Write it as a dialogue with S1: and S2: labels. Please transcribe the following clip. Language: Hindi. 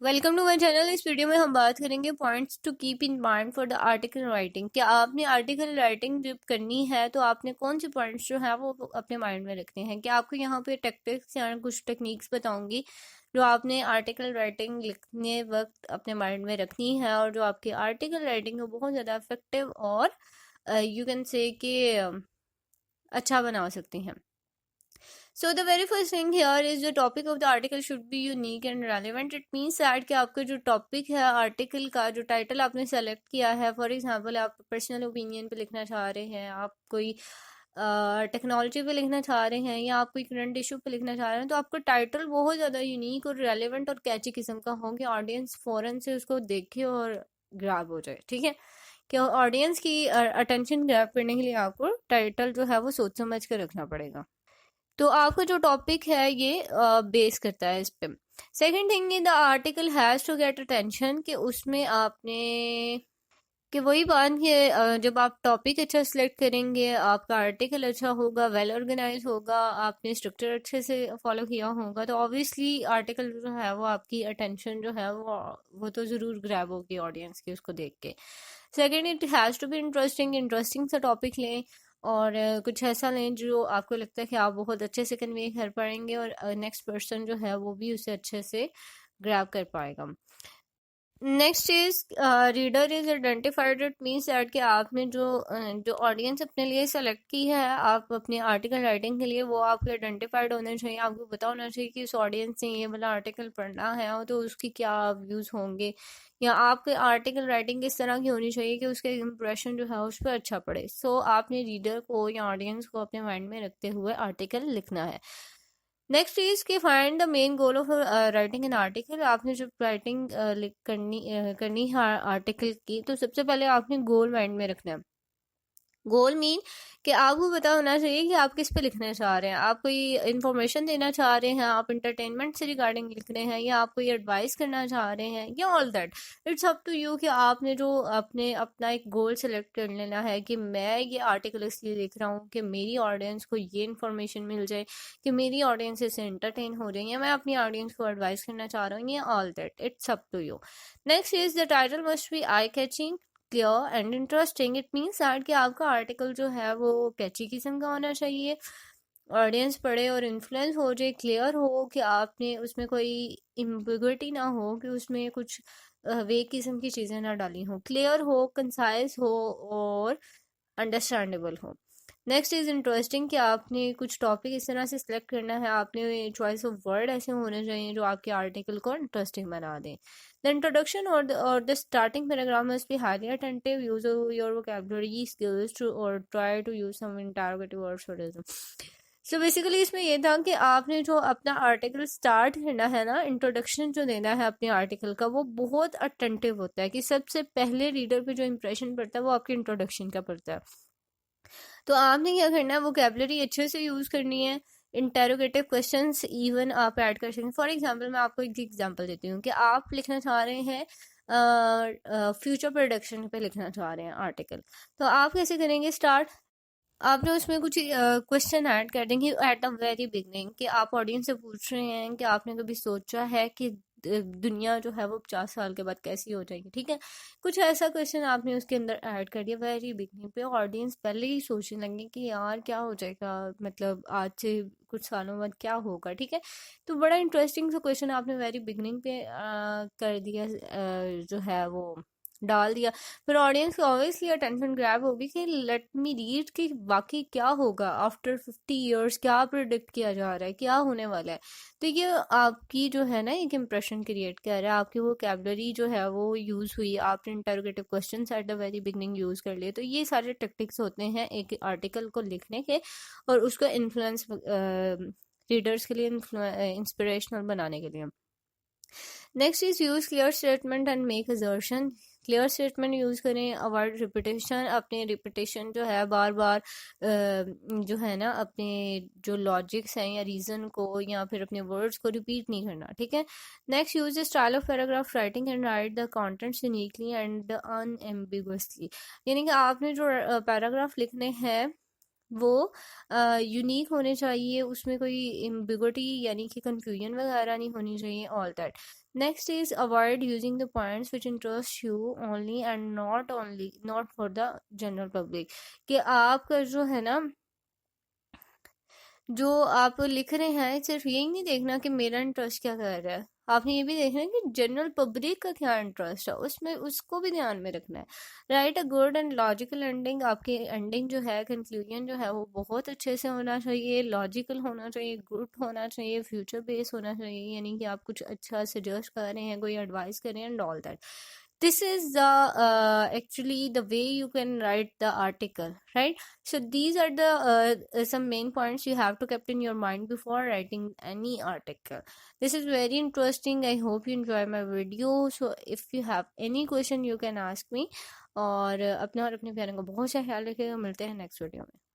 S1: Welcome to my channel. इस वीडियो में हम बात करेंगे points to keep in mind for the article writing. क्या आपने आर्टिकल राइटिंग जब करनी है तो आपने कौन से पॉइंट्स जो है वो अपने माइंड में रखने हैं। क्या आपको यहाँ पे टेक्टिक्स या कुछ टेक्निक्स बताऊंगी जो आपने आर्टिकल राइटिंग लिखने वक्त अपने माइंड में रखनी है और जो आपकी आर्टिकल राइटिंग को बहुत ज़्यादा इफेक्टिव और यू कैन से कि अच्छा बना सकती हैं। So the very first thing here is the topic of the article should be unique and relevant. It means that कि आपका जो टॉपिक है आर्टिकल का, जो टाइटल आपने सेलेक्ट किया है, फॉर एग्जांपल आप पर्सनल ओपिनियन पे लिखना चाह रहे हैं, आप कोई टेक्नोलॉजी पे लिखना चाह रहे हैं या आप कोई करंट इशू पे लिखना चाह रहे हैं, तो आपका टाइटल बहुत ज़्यादा यूनिक और रेलिवेंट और कैची किस्म का हो कि ऑडियंस फ़ौरन से उसको देखे और ग्रैब हो जाए। ठीक है, कि ऑडियंस की अटेंशन ग्रैब करने के लिए आपको टाइटल जो है वो सोच समझ कर रखना पड़ेगा। तो आपका जो टॉपिक है ये बेस करता है इस पे। Second thing in the article has to get attention, कि उसमें आपने कि वही बात कि जब आप टॉपिक अच्छा सिलेक्ट करेंगे आपका आर्टिकल अच्छा होगा, वेल ऑर्गेनाइज होगा, आपने स्ट्रक्चर अच्छे से फॉलो किया होगा, तो ऑब्वियसली आर्टिकल जो है वो आपकी अटेंशन जो है वो तो ज़रूर ग्रैब होगी ऑडियंस की उसको देख के। Second, it has to be interesting. Interesting सा टॉपिक लें और कुछ ऐसा लें जो आपको लगता है कि आप बहुत अच्छे से कन्वे कर पाएंगे और नेक्स्ट पर्सन जो है वो भी उसे अच्छे से ग्रैब कर पाएगा। Next is reader is identified. It means that कि आपने जो ऑडियंस अपने लिए सेलेक्ट की है आप अपने आर्टिकल राइटिंग के लिए, वो आपके आइडेंटिफाइड होने चाहिए। आपको पता होना चाहिए कि उस ऑडियंस ने ये वाला आर्टिकल पढ़ना है तो उसकी क्या व्यूज़ होंगे, या आपके आर्टिकल राइटिंग किस तरह की होनी चाहिए कि उसके इम्प्रेशन जो है उस पर अच्छा पड़े। सो आपने रीडर को या ऑडियंस को अपने माइंड में रखते हुए आर्टिकल लिखना है। नेक्स्ट इज कि find the main goal of writing an article. आपने जब राइटिंग करनी है आर्टिकल की, तो सबसे पहले आपने गोल माइंड में रखना है। गोल मीन कि आपको पता होना चाहिए कि आप किस पे लिखना चाह रहे हैं। आप कोई इन्फॉर्मेशन देना चाह रहे हैं, आप इंटरटेनमेंट से रिगार्डिंग लिख रहे हैं, या आप कोई एडवाइस करना चाह रहे हैं, या all that it's up to you कि आपने जो अपने अपना एक गोल सेलेक्ट कर लेना है कि मैं ये आर्टिकल इसलिए लिख रहा हूँ कि मेरी ऑडियंस को ये इन्फॉर्मेशन मिल जाए, कि मेरी ऑडियंस इससे एंटरटेन हो रही है, मैं अपनी ऑडियंस को एडवाइस करना चाह रहा हूँ, ये all that it's up to you. Next is the title must be eye catching, clear and interesting. It means that कि आपका आर्टिकल जो है वो कैची किस्म का होना चाहिए, ऑडियंस पढ़े और इन्फ्लुएंस हो जाए, क्लियर हो कि आपने उसमें कोई इम्बिग्विटी ना हो, कि उसमें कुछ वे किस्म की चीज़ें ना डाली हो, क्लियर हो, कंसाइज हो और अंडरस्टैंडेबल हो। नेक्स्ट इज इंटरेस्टिंग, कि आपने कुछ टॉपिक इस तरह से सिलेक्ट करना है, आपने चॉइस ऑफ वर्ड ऐसे होने चाहिए जो आपके आर्टिकल को इंटरेस्टिंग बना दें। द इंट्रोडक्शन और the starting paragraph must be highly attentive, use your vocabulary skills to और try to use some interrogative words. So basically इसमें ये था कि आपने जो अपना आर्टिकल स्टार्ट करना है ना, इंट्रोडक्शन जो देना है अपने आर्टिकल का, वो बहुत अटेंटिव होता है कि सबसे पहले रीडर पे जो इंप्रेशन पड़ता है वो आपकी इंट्रोडक्शन का पड़ता है। तो आपने क्या करना है, वोकैबुलरी अच्छे से यूज़ करनी है, इंटेरोगेटिव क्वेश्चंस इवन आप ऐड कर सकते हैं। फॉर एग्जांपल मैं आपको एक एग्जांपल देती हूँ कि आप लिखना चाह रहे हैं फ्यूचर प्रोडक्शन पे लिखना चाह रहे हैं आर्टिकल, तो आप कैसे करेंगे स्टार्ट। आपने उसमें कुछ क्वेश्चन ऐड कर देंगे एट द वेरी बिगनिंग, कि आप ऑडियंस से पूछ रहे हैं कि आपने कभी सोचा है कि दुनिया जो है वो 50 साल के बाद कैसी हो जाएगी। ठीक है, कुछ ऐसा क्वेश्चन आपने उसके अंदर ऐड कर दिया वेरी बिगनिंग पे, ऑडियंस पहले ही सोचने लगे कि यार क्या हो जाएगा, मतलब आज से कुछ सालों बाद क्या होगा। ठीक है, तो बड़ा इंटरेस्टिंग सा क्वेश्चन आपने वेरी बिगनिंग पे कर दिया, जो है वो डाल दिया। फिर ऑडियंस की ऑब्वियसली अटेंशन ग्रैब होगी कि लेट मी रीड कि बाकी क्या होगा आफ्टर 50 ईयर्स, क्या प्रिडिक्ट किया जा रहा है, क्या होने वाला है। तो ये आपकी जो है ना एक इम्प्रेशन क्रिएट कर रहा है, आपकी वो कैबलरी जो है वो यूज़ हुई, आपने interrogative question at the very beginning use कर लिए। तो ये सारे टेक्टिक्स होते हैं एक आर्टिकल को लिखने के और उसका इन्फ्लुएंस रीडर्स के लिए इंस्पिरेशनल बनाने के लिए। Next is use clear statement and make assertion. Clear statement use करें, अवॉइड रिपीटेशन। अपने रिपीटेशन जो है बार बार जो है ना अपने जो लॉजिक्स हैं या रीज़न को या फिर अपने वर्ड्स को रिपीट नहीं करना। ठीक है, next use the style of paragraph writing and write the contents uniquely and unambiguously. यानी कि आपने जो पैराग्राफ लिखने हैं वो यूनिक होने चाहिए, उसमें कोई एम्बिगुइटी यानी कि कंफ्यूजन वगैरह नहीं होनी चाहिए, all that. Next is avoid using the points which interest you only and not for the general public. कि आपका जो है ना, जो आप लिख रहे हैं, सिर्फ यही नहीं देखना कि मेरा इंटरेस्ट क्या कर रहा है, आपने ये भी देखना है कि जनरल पब्लिक का क्या इंटरेस्ट है उसमें, उसको भी ध्यान में रखना है। Right a good and logical ending, आपकी एंडिंग जो है, कंक्लूजन जो है, वो बहुत अच्छे से होना चाहिए, लॉजिकल होना चाहिए, गुड होना चाहिए, फ्यूचर बेस होना चाहिए, यानी कि आप कुछ अच्छा सजेस्ट कर रहे हैं, कोई एडवाइस कर रहे हैं, and all that. This is the actually the way you can write the article, right? So these are the some main points you have to keep in your mind before writing any article. This is very interesting. I hope you enjoy my video. So if you have any question you can ask me. और अपने और अपने प्यारों का बहुत सा ख्याल रखिएगा। मिलते हैं नेक्स्ट वीडियो में।